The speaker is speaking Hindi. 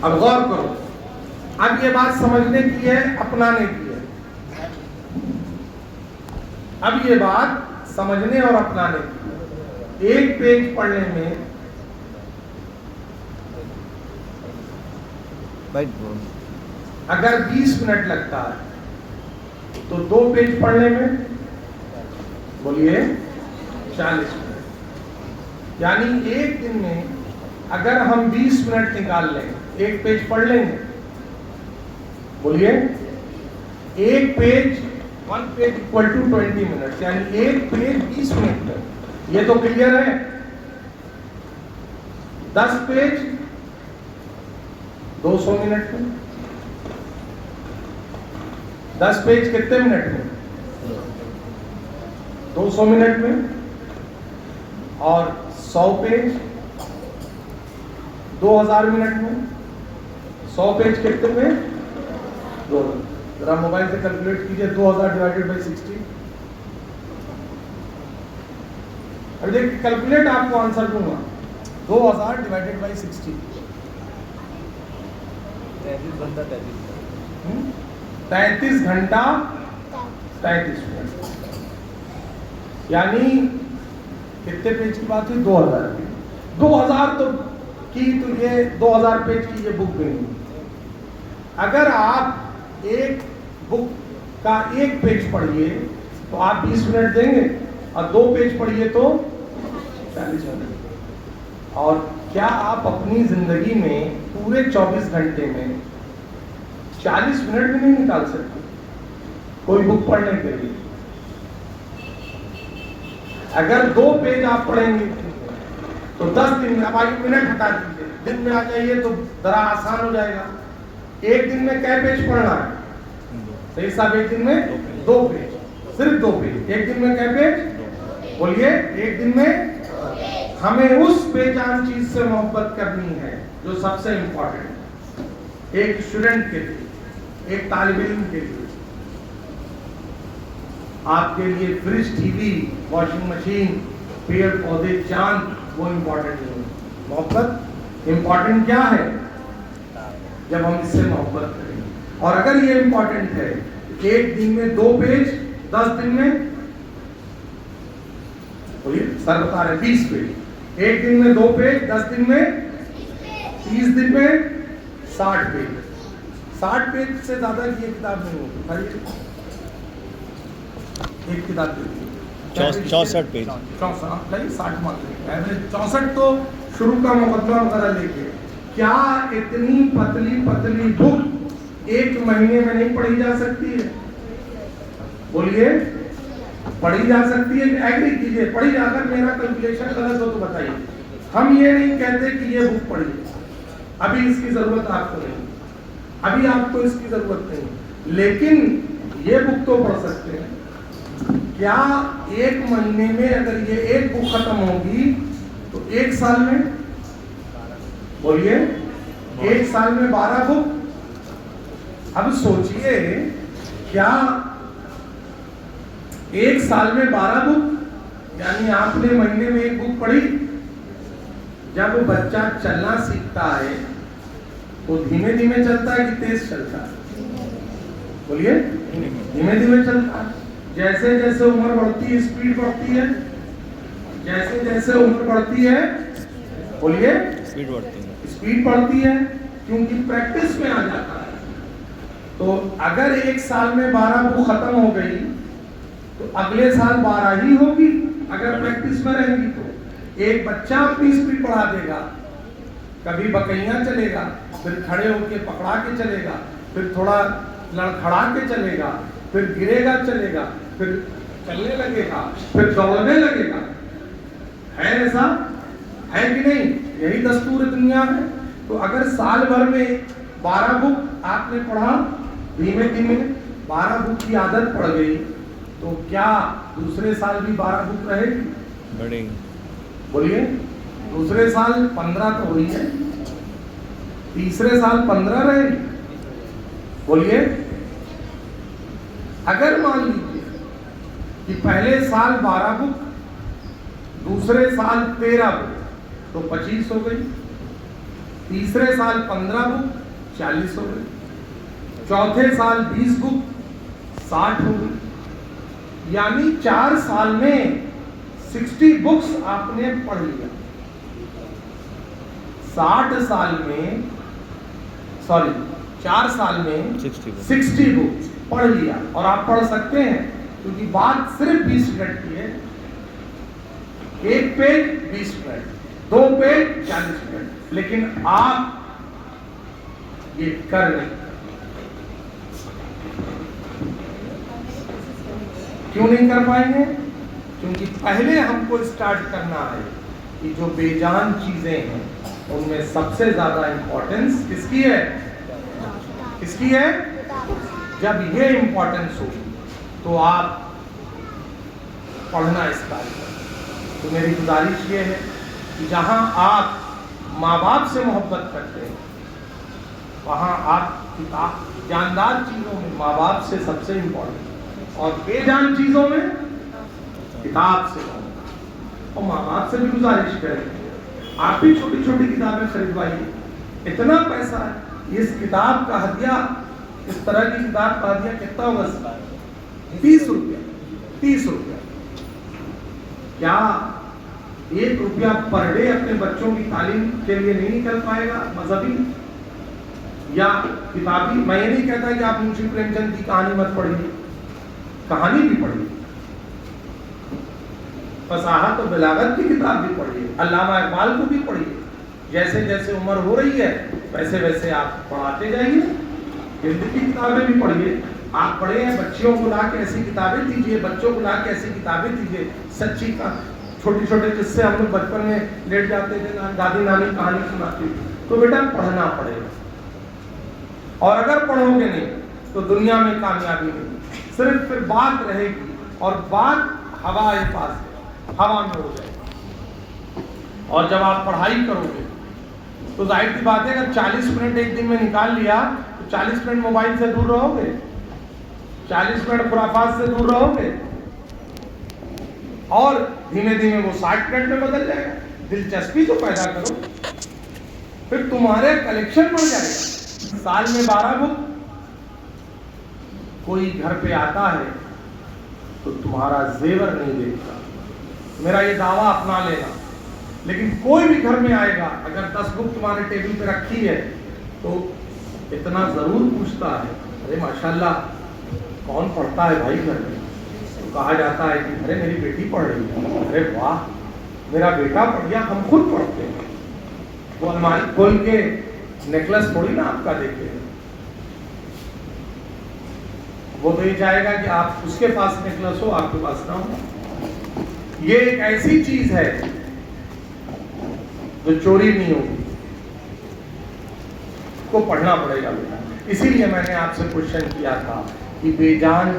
अब गौर करो, अब ये बात समझने की है, अपनाने की है। अब ये बात समझने और अपनाने की है। एक पेज पढ़ने में अगर 20 मिनट लगता है तो 2 पेज पढ़ने में बोलिए 40 मिनट। यानी एक दिन में अगर हम 20 मिनट निकाल लें, एक पेज पढ़ लेंगे, बोलिए एक page, 1 page equal to 20 minute, यानी एक पेज 20 मिनट में। ये तो क्लियर है। 10 पेज 200 मिनट में। 10 पेज कितने मिनट में? 200 मिनट में। और 100 पेज 2000 मिनट में। 100 पेज कितने में? 2000। जरा मोबाइल से कैलकुलेट कीजिए, 2000 डिवाइडेड बाई 60। अभी देखिए, कैलकुलेट आपको आंसर दूंगा। 2000 डिवाइडेड बाई 60, 33 घंटा 33 मिनट। यानी कितने पेज की बात हुई? 2000 पेज। 2000 तो ये 2000 पेज की ये बुक भी नहीं। अगर आप एक बुक का एक पेज पढ़िए तो आप 20 मिनट देंगे, और 2 पेज पढ़िए तो 40 मिनट। और क्या आप अपनी जिंदगी में पूरे 24 घंटे में 40 मिनट भी नहीं निकाल सकते कोई बुक पढ़ने के लिए? अगर 2 पेज आप पढ़ेंगे तो 10 दिन में, अब आइए मिनट हटा दीजिए, दिन में आ जाइए तो जरा आसान हो जाएगा। एक दिन में कै पेज पढ़ना है? सही साहब, एक दिन में 2 पेज, सिर्फ 2 पेज। एक दिन में कै पेज? बोलिए, एक दिन में हमें उस बेजान चीज से मोहब्बत करनी है जो सबसे इंपॉर्टेंट है एक स्टूडेंट के लिए, एक तालिब इल्म के लिए। आपके लिए फ्रिज, टीवी, वॉशिंग मशीन, पेड़ पौधे, चांद, वो इंपॉर्टेंट नहीं है। मोहब्बत इंपॉर्टेंट क्या है? जब हम इससे मोहब्बत करें। और अगर ये इंपॉर्टेंट है, एक दिन में 2 पेज, 10 दिन में, बोलिए सर बता रहे 20 पेज। एक दिन में 2 पेज, 10 दिन में 30 दिन में 60 पेज। 60 पेज से ज्यादा की एक किताब नहीं होगी। एक किताब देखिए 64 पेज, 60 मार्क एवरेज 64। तो शुरू का मुकदमा वगैरह लेके, क्या इतनी पतली पतली बुक एक महीने में नहीं पढ़ी जा सकती है? बोलिए, पढ़ी जा सकती है? एग्री कीजिए, पढ़ी जाकर मेरा कैलकुलेशन गलत हो तो बताइए। हम ये नहीं कहते कि ये बुक पढ़िए, अभी इसकी जरूरत आपको नहीं, अभी आपको इसकी जरूरत नहीं, लेकिन ये बुक तो पढ़ सकते हैं। क्या एक महीने में अगर ये एक बुक खत्म होगी तो 1 साल में, बोलिए 1 साल में 12 बुक। अब सोचिए, क्या 1 साल में 12 बुक, यानी आपने महीने में 1 बुक पढ़ी। जब बच्चा चलना सीखता है तो धीमे धीमे चलता है कि तेज चलता है? बोलिए, धीमे धीमे चलता है। जैसे जैसे उम्र बढ़ती है स्पीड बढ़ती है, जैसे जैसे उम्र बढ़ती है, बोलिए स्पीड बढ़ती है, स्पीड बढ़ती है, क्योंकि प्रैक्टिस में आ जाता है। तो अगर 1 साल में 12 बुक खत्म हो गई तो अगले साल 12 ही होगी अगर प्रैक्टिस में रहेगी। तो एक बच्चा अपनी स्पीड बढ़ा देगा, कभी बकैया चलेगा, फिर खड़े होके पकड़ा के चलेगा, फिर थोड़ा लड़खड़ा के चलेगा, फिर गिरेगा चलेगा, फिर चलने लगेगा, फिर दौड़ने लगेगा। है ऐसा? है कि नहीं? यही दस्तूर दुनिया है। तो अगर साल भर में 12 बुक आपने पढ़ा, धीमे धीमे 12 बुक की आदत पड़ गई, तो क्या दूसरे साल भी 12 बुक रहेगी? बढ़ेगी। बोलिए, दूसरे साल 15 तो हुई है, तीसरे साल 15 रहेगी। बोलिए, अगर मान लीजिए कि पहले साल 12 बुक, दूसरे साल 13 बुक, तो 25 हो गई। तीसरे साल 15 बुक 40 हो गए, चौथे साल 20 बुक 60 हो गई, यानी 4 साल में 60 बुक्स आपने पढ़ लिया। 60 साल में, सॉरी 4 साल में 60 बुक्स पढ़ लिया। और आप पढ़ सकते हैं क्योंकि बात सिर्फ 20 मिनट की है। एक पेज 20 मिनट, 2 पेज 40 मिनट, लेकिन आप ये कर नहीं। क्यों नहीं कर पाएंगे? क्योंकि पहले हमको स्टार्ट करना है कि जो बेजान चीजें हैं उनमें सबसे ज्यादा इंपॉर्टेंस किसकी है? किसकी है? जब ये इंपॉर्टेंस होगी तो आप पढ़ना स्टार्ट करें। तो मेरी गुजारिश ये है कि जहां आप माँ बाप से मोहब्बत करते हैं वहां आप किताब, जानदार चीजों में माँ बाप से सबसे इंपॉर्टेंट, और बेजान चीजों में किताब से, और माँ बाप से भी गुजारिश करें आप भी छोटी छोटी किताबें खरीदवाइए। इतना पैसा है, इस किताब का हदिया, इस तरह की किताब का हदिया कितना होगा? 30 रुपया, 30 रुपया। क्या 1 रुपया पर डे अपने बच्चों की तालीम के लिए नहीं निकल पाएगा? मजहबी या किताबी। मैं ये नहीं कहता कि आप मुंशी प्रेमचंद की कहानी मत पढ़िए, कहानी भी पढ़िए, फसाहत और बिलागत की किताब भी पढ़िए, अल्लामा इकबाल को भी पढ़िए। जैसे जैसे उम्र हो रही है वैसे वैसे आप पढ़ाते जाइए। हिंदी की किताबें भी पढ़िए। आप पढ़े हैं, बच्चियों को ला के ऐसी किताबें दीजिए, बच्चों को ला के ऐसी किताबें दीजिए। सच्ची का छोटे छोटे किस्से हम लोग बचपन में लेट जाते थे, दादी नानी कहानी सुनाती थी। तो बेटा पढ़ना पड़ेगा, और अगर पढ़ोगे नहीं तो दुनिया में कामयाबी नहीं, सिर्फ फिर बात रहेगी, और बात हवा के पास है, हवा में हो जाएगी। और जब आप पढ़ाई करोगे तो जाहिर सी बात है, अगर 40 मिनट एक दिन में निकाल लिया तो 40 मिनट मोबाइल से दूर रहोगे, 40 मिनट खुराफात से दूर रहोगे, और धीमे धीमे वो 60 मिनट में बदल जाएगा। दिलचस्पी तो पैदा करो, फिर तुम्हारे कलेक्शन बढ़ जाएगा। साल में 12 बुक। कोई घर पे आता है तो तुम्हारा जेवर नहीं देखता, मेरा ये दावा अपना लेना। लेकिन कोई भी घर में आएगा, अगर 10 बुक तुम्हारे टेबल पे रखी है तो इतना जरूर पूछता है, अरे माशाल्लाह कौन पढ़ता है भाई घर में? तो कहा जाता है कि अरे मेरी बेटी पढ़ रही है। अरे वाह, मेरा बेटा पढ़ गया, हम खुद पढ़ते हैं। वो अलमारी खोल के नेकलेस थोड़ी ना आपका देखे, वो तो ये चाहेगा कि आप उसके पास नेकलेस हो, आपके पास ना हो। ये एक ऐसी चीज है जो चोरी नहीं होगी, को पढ़ना पड़ेगा बेटा। इसीलिए मैंने आपसे क्वेश्चन किया था कि बेजान